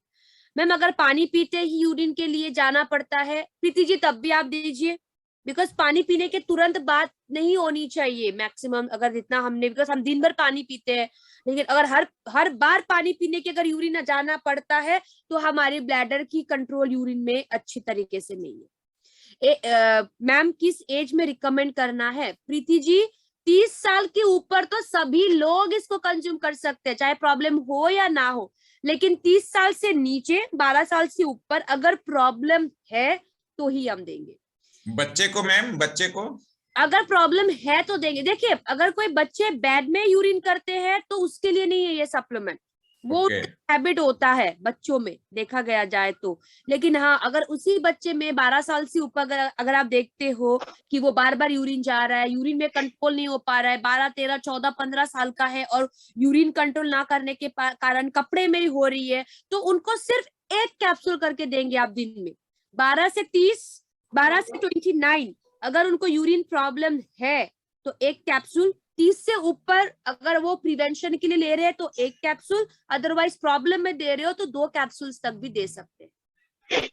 मैम अगर पानी पीते ही यूरिन के लिए जाना पड़ता है, प्रीति जी तब भी आप दीजिए, बिकॉज पानी पीने के तुरंत बाद नहीं होनी चाहिए मैक्सिमम, अगर जितना हमने, बिकॉज हम दिन भर पानी पीते हैं, लेकिन अगर हर बार पानी पीने के अगर यूरिन जाना पड़ता है तो हमारी ब्लैडर की कंट्रोल यूरिन में अच्छी तरीके से नहीं है। मैम किस एज में रिकमेंड करना है? प्रीति जी 30 साल के ऊपर तो सभी लोग इसको कंज्यूम कर सकते हैं, चाहे प्रॉब्लम हो या ना हो, लेकिन 30 साल से नीचे, 12 साल से ऊपर अगर प्रॉब्लम है तो ही हम देंगे। बच्चे को मैम, बच्चे को अगर प्रॉब्लम है तो देंगे। देखिए अगर कोई बच्चे बेड में यूरिन करते हैं तो उसके लिए नहीं है ये सप्लीमेंट, वो हैबिट होता है बच्चों में देखा गया जाए तो। लेकिन हाँ, अगर उसी बच्चे में 12 साल से ऊपर अगर आप देखते हो कि वो बार बार यूरिन जा रहा है, यूरिन में कंट्रोल नहीं हो पा रहा है, 12, 13, 14, 15 साल का है और यूरिन कंट्रोल ना करने के कारण कपड़े में ही हो रही है, तो उनको सिर्फ 1 कैप्सूल करके देंगे आप दिन में। 12 से 30, 12 से 29 अगर उनको यूरिन प्रॉब्लम है तो एक कैप्सूल, 30 से ऊपर अगर वो प्रिवेंशन के लिए ले रहे हैं तो एक कैप्सूल, अदरवाइज प्रॉब्लम में दे रहे हो तो 2 कैप्सूल्स तक भी दे सकते हैं।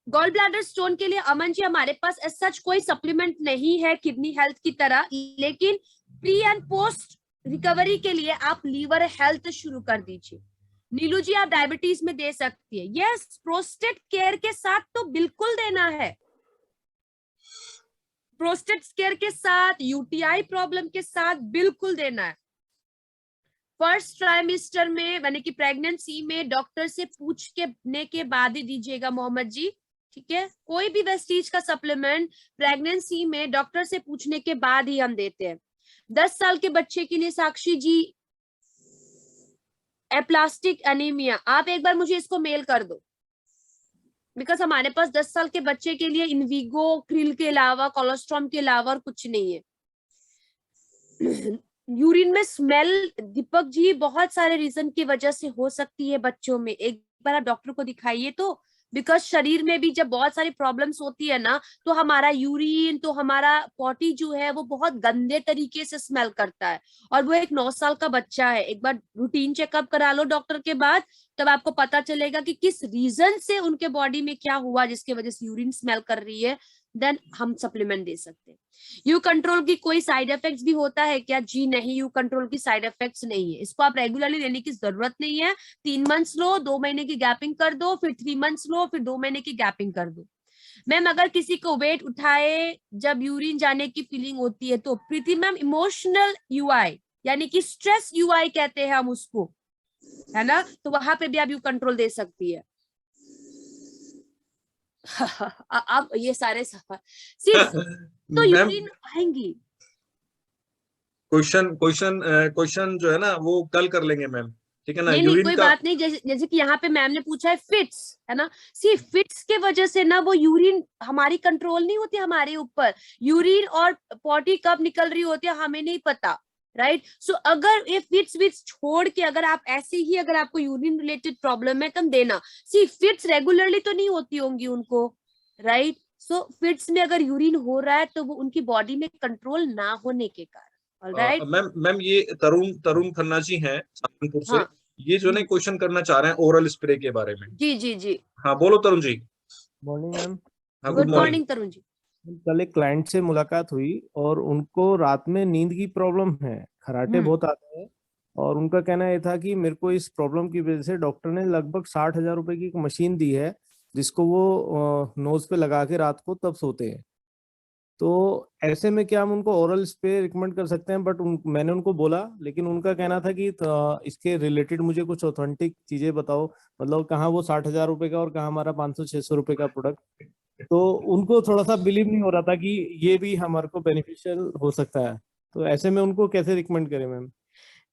गॉल ब्लैडर स्टोन के लिए अमन जी हमारे पास एज सच कोई सप्लीमेंट नहीं है किडनी हेल्थ की तरह, लेकिन प्री एंड पोस्ट रिकवरी के लिए आप लीवर हेल्थ शुरू कर दीजिए। नीलू जी आप डायबिटीज में दे सकती है। यस, प्रोस्टेट केयर के साथ तो बिल्कुल देना है, प्रोस्टेट केयर के साथ, यूटीआई प्रॉब्लम के साथ बिल्कुल देना है। फर्स्ट ट्राइमेस्टर में यानी कि प्रेगनेंसी में डॉक्टर से पूछने के बाद ही दीजिएगा मोहम्मद जी, ठीक है। कोई भी वेस्टीज का सप्लीमेंट प्रेगनेंसी में डॉक्टर से पूछने के बाद ही हम देते हैं। 10 साल के बच्चे के लिए साक्षी जी एप्लास्टिक एनीमिया, आप एक बार मुझे इसको मेल कर दो, बिकॉज हमारे पास 10 साल के बच्चे के लिए इनविगो क्रिल के अलावा, कोलोस्ट्रॉम के अलावा और कुछ नहीं है। यूरिन में स्मेल दीपक जी बहुत सारे रीजन की वजह से हो सकती है बच्चों में, एक बार आप डॉक्टर को दिखाइए तो, बिकॉज शरीर में भी जब बहुत सारी प्रॉब्लम्स होती है ना तो हमारा यूरिन, तो हमारा पॉटी जो है वो बहुत गंदे तरीके से स्मेल करता है। और वो एक 9 साल का बच्चा है, एक बार रूटीन चेकअप करा लो डॉक्टर के बाद, तब आपको पता चलेगा कि किस रीजन से उनके बॉडी में क्या हुआ जिसकी वजह से यूरिन स्मेल कर रही है, देन हम सप्लीमेंट दे सकते हैं। यू कंट्रोल की कोई साइड इफेक्ट्स भी होता है क्या? जी नहीं, यू कंट्रोल की साइड इफेक्ट्स नहीं है, इसको आप रेगुलरली लेने की जरूरत नहीं है। 3 मंथ्स लो, 2 महीने की गैपिंग कर दो, फिर 3 मंथ्स लो, फिर 2 महीने की गैपिंग कर दो। मैम अगर किसी को वेट उठाए जब यूरिन जाने की फीलिंग होती है तो प्रीति मैम इमोशनल यूआई यानी कि स्ट्रेस यूआई कहते हैं हम उसको, है ना, तो वहां पे भी आप यू कंट्रोल दे सकती है। अब ये सारे सफर सिर्फ तो यूरिन आएंगी। क्वेश्चन जो है ना वो कल कर लेंगे मैम, ठीक है ना। नहीं कोई बात नहीं, जैसे कि यहाँ पे मैम ने पूछा है फिट्स, है ना, सिर्फ फिट्स के वजह से ना वो यूरिन हमारी कंट्रोल नहीं होती हमारे ऊपर, यूरिन और पॉटी कब निकल रही होती है हमें नहीं पता, राइट। सो अगर ये फिट्स छोड़ के अगर आप ऐसे ही अगर आपको यूरिन रिलेटेड प्रॉब्लम है तब देना, सिर्फ फिट्स रेगुलरली तो नहीं होती होंगी उनको, राइट। सो फिट्स में अगर यूरिन हो रहा है तो वो उनकी बॉडी में कंट्रोल ना होने के कारण, ऑलराइट। मैम ये तरुण खन्ना जी हैं सहारनपुर से, ये जो है क्वेश्चन करना चाह रहे हैं ओरल स्प्रे के बारे में। जी हाँ बोलो तरुण जी। Morning ma'am. हाँ गुड मॉर्निंग तरुण जी। कल एक क्लाइंट से मुलाकात हुई और उनको रात में नींद की प्रॉब्लम है, खर्राटे बहुत आते हैं, और उनका कहना ये था कि मेरे को इस प्रॉब्लम की वजह से डॉक्टर ने लगभग 60,000 रुपए की एक मशीन दी है जिसको वो नोज पे लगा के रात को तब सोते हैं। तो ऐसे में क्या हम उनको ओरल स्प्रे रिकमेंड कर सकते हैं? बट मैंने उनको बोला, लेकिन उनका कहना था कि इसके रिलेटेड मुझे कुछ ऑथेंटिक चीजें बताओ, मतलब कहाँ वो 60,000 रुपए का और कहाँ हमारा 500-600 रुपए का प्रोडक्ट। तो उनको थोड़ा सा बिलीव नहीं हो रहा था कि ये भी हमारे को बेनिफिशियल हो सकता है, तो ऐसे में उनको कैसे रिकमेंड करें मैम?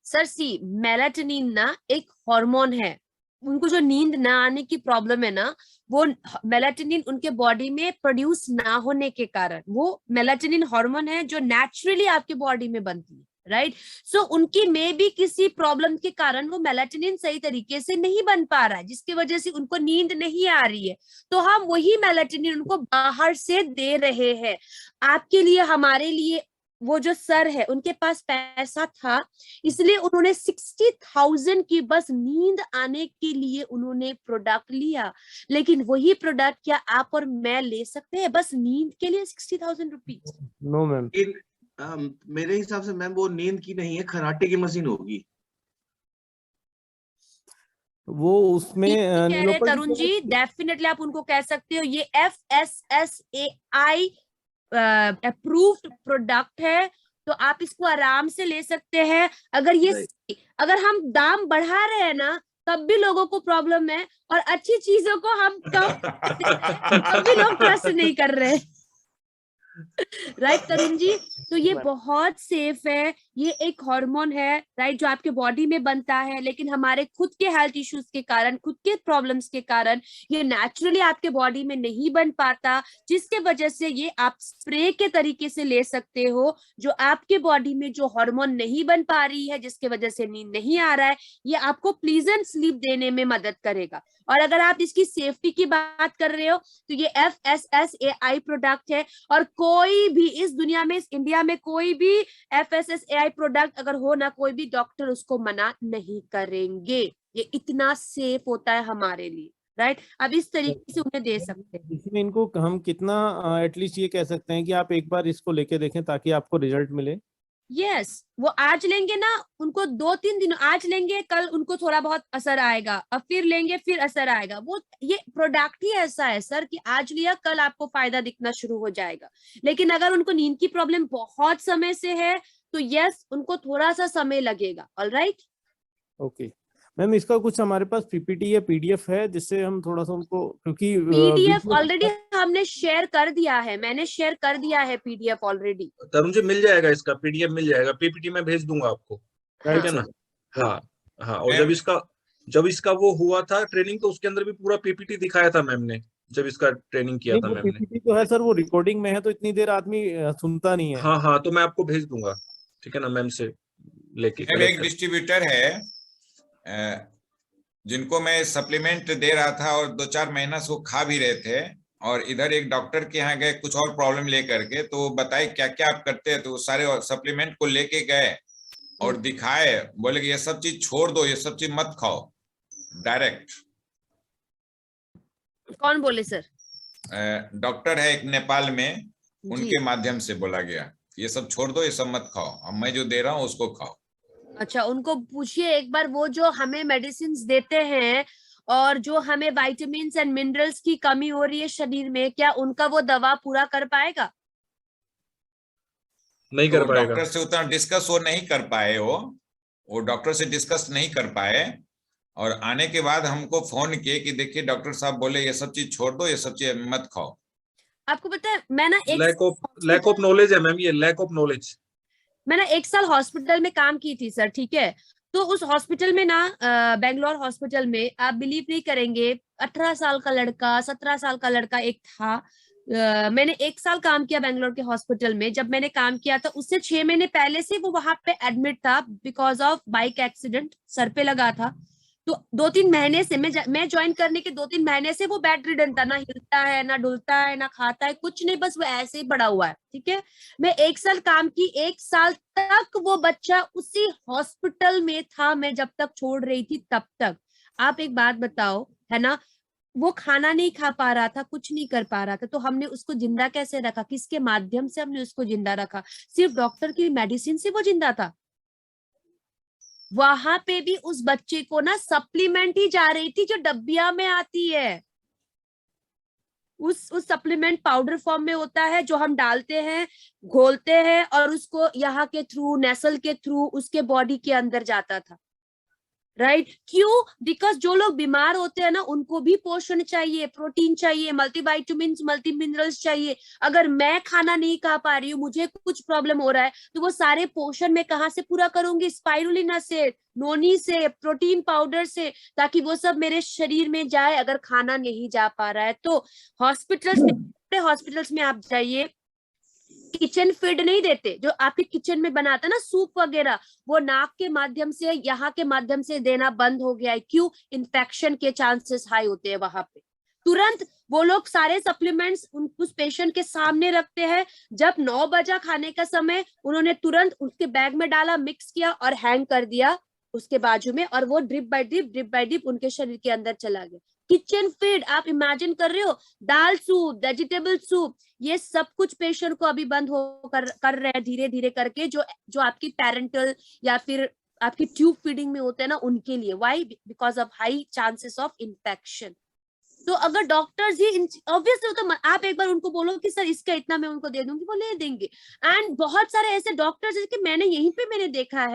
सर सी मेलाटोनिन ना एक हार्मोन है, उनको जो नींद ना आने की प्रॉब्लम है ना, वो मेलाटोनिन उनके बॉडी में प्रोड्यूस ना होने के कारण, वो मेलाटोनिन हार्मोन है जो नेचुरली आपके बॉडी में बनती है, राइट। सो उनकी में भी किसी प्रॉब्लम के कारण वो मेलाटोनिन सही तरीके से नहीं बन पा रहा है, जिसकी वजह से उनको नींद नहीं आ रही है, तो हम वही मेलाटोनिन उनको बाहर से दे रहे हैं। आपके लिए, हमारे लिए, वो जो सर है उनके पास पैसा था इसलिए उन्होंने 60,000 की बस नींद आने के लिए उन्होंने प्रोडक्ट लिया, लेकिन वही प्रोडक्ट क्या आप और मैं ले सकते हैं बस नींद के लिए 60,000 रुपीज? No ma'am. मेरे हिसाब से मैम वो नींद की नहीं है, खर्राटे की मशीन होगी वो उसमें कह रहे तरुण जी, डेफिनेटली आप उनको कह सकते हो, ये FSSAI अप्रूव्ड प्रोडक्ट है, तो आप इसको आराम से ले सकते हैं। अगर हम दाम बढ़ा रहे हैं ना तब भी लोगों को प्रॉब्लम है, और अच्छी चीजों को हम कम तब भी लोग ट्रस्ट नहीं कर रहे, राइट तरुण जी। तो ये बहुत सेफ है, ये एक हार्मोन है, राइट, जो आपके बॉडी में बनता है, लेकिन हमारे खुद के हेल्थ इश्यूज के कारण, खुद के प्रॉब्लम्स के कारण ये नेचुरली आपके बॉडी में नहीं बन पाता, जिसके वजह से ये आप स्प्रे के तरीके से ले सकते हो, जो आपके बॉडी में जो हार्मोन नहीं बन पा रही है, जिसके वजह से नींद नहीं आ रहा है, ये आपको प्लीजेंट स्लीप देने में मदद करेगा। और अगर आप इसकी सेफ्टी की बात कर रहे हो तो ये FSSAI प्रोडक्ट है, और कोई भी इस दुनिया में, इस इंडिया में कोई भी FSSAI प्रोडक्ट अगर हो ना, कोई भी डॉक्टर उसको मना नहीं करेंगे। ये इतना सेफ होता है हमारे लिए, राइट। अब इस तरीके से उन्हें दे सकते हैं। इसमें इनको हम कितना एटलीस्ट ये कह सकते हैं कि आप एक बार इसको लेके देखें ताकि आपको रिजल्ट मिले? यस, वो आज लेंगे ना, उनको 2-3 दिन आज लेंगे, कल उनको थोड़ा बहुत असर आएगा, अब फिर लेंगे फिर असर आएगा। वो ये प्रोडक्ट ही ऐसा है सर कि आज लिया कल आपको फायदा दिखना शुरू हो जाएगा। लेकिन अगर उनको नींद की प्रॉब्लम बहुत समय से है तो यस, उनको थोड़ा सा समय लगेगा। ऑलराइट, ओके मैम, इसका कुछ हमारे पास PPT या PDF है जिससे हम थोड़ा सा उनको, क्योंकि PDF ऑलरेडी हमने शेयर कर दिया है, मैंने शेयर कर दिया है PDF ऑलरेडी। तरुण जी मिल जाएगा, इसका PDF मिल जाएगा, PPT में भेज दूंगा आपको, ठीक है ना? हाँ हाँ। और जब इसका वो हुआ था ट्रेनिंग, तो उसके अंदर भी पूरा PPT दिखाया था मैम ने, जब इसका ट्रेनिंग किया था मैम ने। PPT तो है सर, वो रिकॉर्डिंग में है तो इतनी देर आदमी सुनता नहीं है। हाँ हाँ, तो मैं आपको भेज दूंगा, ठीक है ना, मैम से लेके। एक डिस्ट्रीब्यूटर है जिनको मैं सप्लीमेंट दे रहा था और 2-4 महीना से वो खा भी रहे थे, और इधर एक डॉक्टर के यहाँ गए कुछ और प्रॉब्लम लेकर के, तो वो बताए क्या क्या आप करते हैं, तो वो सारे सप्लीमेंट को लेके गए और दिखाए, बोले कि ये सब चीज छोड़ दो, ये सब चीज मत खाओ डायरेक्ट। कौन बोले सर? डॉक्टर है एक नेपाल में, उनके माध्यम से बोला गया ये सब छोड़ दो, ये सब मत खाओ, अब मैं जो दे रहा हूँ उसको खाओ। अच्छा, उनको पूछिए एक बार, वो जो हमें मेडिसिन देते हैं और जो हमें विटामिन्स एंड मिनरल्स की कमी हो रही है शरीर में, क्या उनका वो दवा पूरा कर पाएगा? नहीं कर पाएगा। डॉक्टर से उतना डिस्कस वो नहीं कर पाए, वो डॉक्टर से डिस्कस नहीं कर पाए, और आने के बाद हमको फोन किए कि देखिए डॉक्टर साहब बोले ये सब चीज छोड़ दो, ये सब चीज मत खाओ। आपको पता है, मैं ना लैक ऑफ नॉलेज है मैम, ये लैक ऑफ नॉलेज। मैं ना 1 साल हॉस्पिटल में काम की थी सर, ठीक है। तो उस हॉस्पिटल में ना, बेंगलोर हॉस्पिटल में, आप बिलीव नहीं करेंगे, 18 साल का लड़का, 17 साल का लड़का एक था। मैंने 1 साल काम किया बेंगलोर के हॉस्पिटल में। जब मैंने काम किया था उससे 6 महीने पहले से वो वहां पे एडमिट था because of bike accident, sir पे लगा था। तो 2-3 महीने से मैं ज्वाइन करने के 2-3 महीने से वो बेड रिडन था, ना हिलता है, ना डुलता है, ना खाता है, कुछ नहीं, बस वो ऐसे ही पड़ा हुआ है, ठीक है। मैं 1 साल काम की, 1 साल तक वो बच्चा उसी हॉस्पिटल में था, मैं जब तक छोड़ रही थी तब तक। आप एक बात बताओ, है ना, वो खाना नहीं खा पा रहा था, कुछ नहीं कर पा रहा था, तो हमने उसको जिंदा कैसे रखा? किसके माध्यम से हमने उसको जिंदा रखा? सिर्फ डॉक्टर की मेडिसिन से वो जिंदा था। वहां पे भी उस बच्चे को ना सप्लीमेंट ही जा रही थी जो डब्बिया में आती है, उस सप्लीमेंट पाउडर फॉर्म में होता है, जो हम डालते हैं, घोलते हैं, और उसको यहाँ के थ्रू, नेसल के थ्रू उसके बॉडी के अंदर जाता था, राइट। क्यों? बिकॉज जो लोग बीमार होते हैं ना, उनको भी पोषण चाहिए, प्रोटीन चाहिए, मल्टीविटामिन्स, मल्टी मिनरल्स चाहिए। अगर मैं खाना नहीं खा पा रही हूँ, मुझे कुछ प्रॉब्लम हो रहा है, तो वो सारे पोषण मैं कहाँ से पूरा करूंगी? स्पाइरुलिना से, नोनी से, प्रोटीन पाउडर से, ताकि वो सब मेरे शरीर में जाए अगर खाना नहीं जा पा रहा है तो। हॉस्पिटल्स में आप जाइए, किचन फीड नहीं देते, जो आपके किचन में बनाता ना सूप वगैरह, वो नाक के माध्यम से, यहाँ के माध्यम से देना बंद हो गया है। क्यों? इन्फेक्शन के चांसेस हाई होते हैं वहां पे। तुरंत वो लोग सारे सप्लीमेंट्स उस पेशेंट के सामने रखते हैं। जब 9 बजा खाने का समय, उन्होंने तुरंत उसके बैग में डाला, मिक्स किया और हैंग कर दिया उसके बाजू में, और वो ड्रिप बाय ड्रिप उनके शरीर के अंदर चला गया। किचन फीड आप इमेजिन कर रहे हो, दाल सूप, वेजिटेबल सूप, ये सब कुछ पेशेंट को अभी बंद कर रहे हैं धीरे धीरे करके, जो आपकी पेरेंटल या फिर आपकी ट्यूब फीडिंग में होते हैं ना, उनके लिए। Why? Because of high chances of infection. तो अगर डॉक्टर्स ही ऑब्वियसली, तो आप एक बार उनको बोलो कि सर इसका इतना मैं उनको दे दूंगी, वो ले देंगे। एंड बहुत सारे ऐसे डॉक्टर्स कि मैंने यहीं पे देखा है,